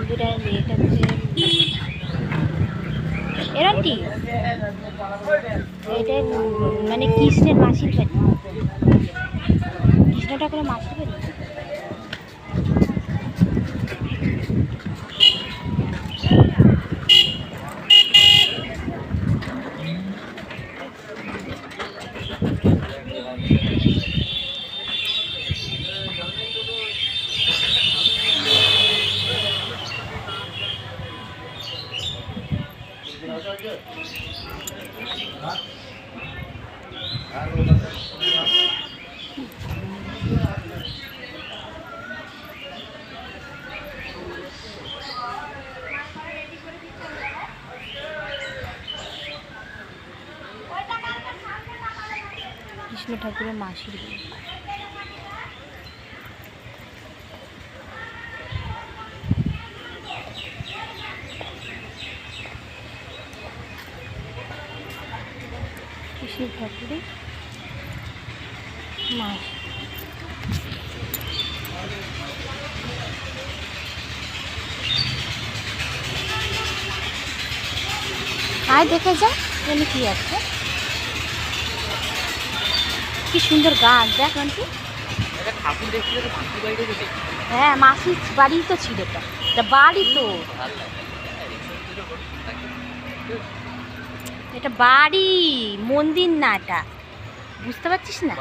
বন্ধুরা এটা হচ্ছে এরকমটি এটা মানে কৃষ্ণের মাসির বাড়ি, কৃষ্ণ ঠাকুরের মাসির বাড়ি। কৃষ্ণ ঠাকুরের মাসির বাড়ি। কৃষ্ণ ঠাকুরের মাস আয় দেখে যা এখানে কি আছে, কি সুন্দর গাছ দেখ আন্টি। হ্যাঁ মাসির বাড়ি তো ছিল, এটা বাড়ি তো, এটা বাড়ি মন্দির না, এটা বুঝতে পারছিস না?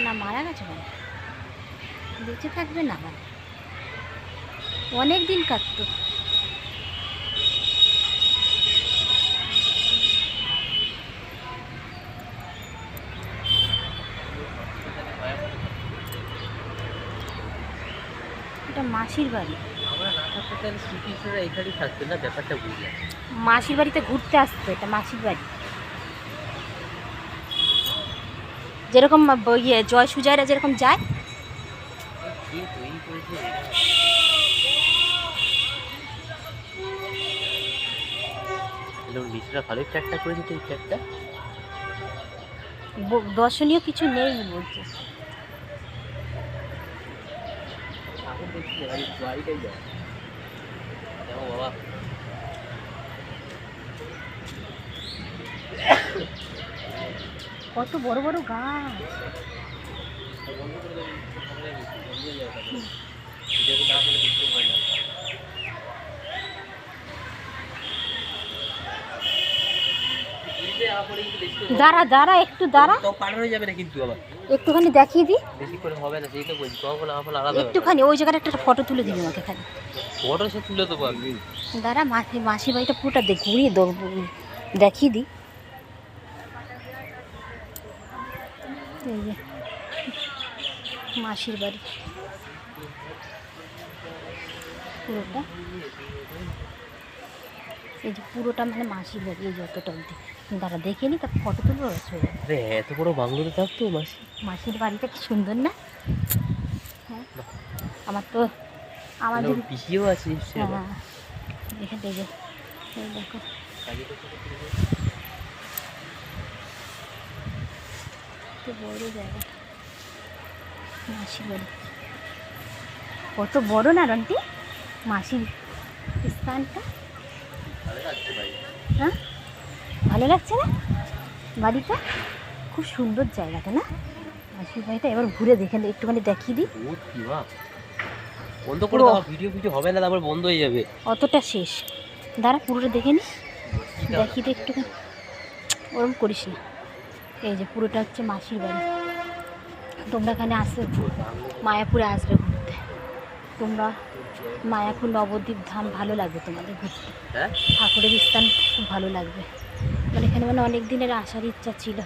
না মারা গেছে মানে বেঁচে থাকবে না, মানে অনেক দিন কাটতো। এটা মাসির বাড়ি, মাসির বাড়িতে ঘুরতে আসতো, এটা মাসির বাড়ি। যেরকম জয় সুজয়রা যেরকম যায়, দর্শনীয় কিছু নেই বলছে। কত বড় বড় গাছ, দাঁড়া দাঁড়া একটু দাঁড়া, একটুখানি দেখিয়ে দি, একটুখানি ওই জায়গাটা একটা ফটো তুলে দিবি আমাকে, খালি ফটো সে তুলে দেবো আমি। দাঁড়া মাসির বাড়িটা পুরোটা ঘুরিয়ে দেখিয়ে দিই। এই যে মাসির বাড়ি পুরোটা, এই যে পুরোটা মানে মাসির বাড়ি, এই যতটা অবধি। দাঁড়া দেখে নি, তার ফটো তুলবো। এত বড় বাংলোতে থাকতো মাসির বাড়িটা, কি সুন্দর না? হ্যাঁ আমার তো আমাদের পিসিও আছে। হ্যাঁ দেখে দেখে দেখো বড় জায়গা, মাসির বাড়ি কত বড় না রন্টি, মাসির স্থানটা। হ্যাঁ ভালো লাগছে না বাড়িটা? খুব সুন্দর জায়গাটা না মাসির বাড়িটা। এবার ঘুরে দেখে একটুখানি দেখিয়ে দিই। বন্ধ করে দাও, ভিডিও হবে না, তারপর বন্ধ হয়ে যাবে। অতটা শেষ, দাঁড়া পুরোটা দেখে নিস, দেখিয়ে দিই একটুখানি, ওরকম করিস না। এই যে পুরোটা হচ্ছে মাসির বাড়ি। তোমরা এখানে আসবে, মায়াপুরে আসবে ঘুরতে, তোমরা মায়াপুর নবদ্বীপ ধাম ভালো লাগবে তোমাদের ঘুরতে, ঠাকুরের স্থান খুব ভালো লাগবে। মানে এখানে মানে অনেক দিনের আসার ইচ্ছা ছিল।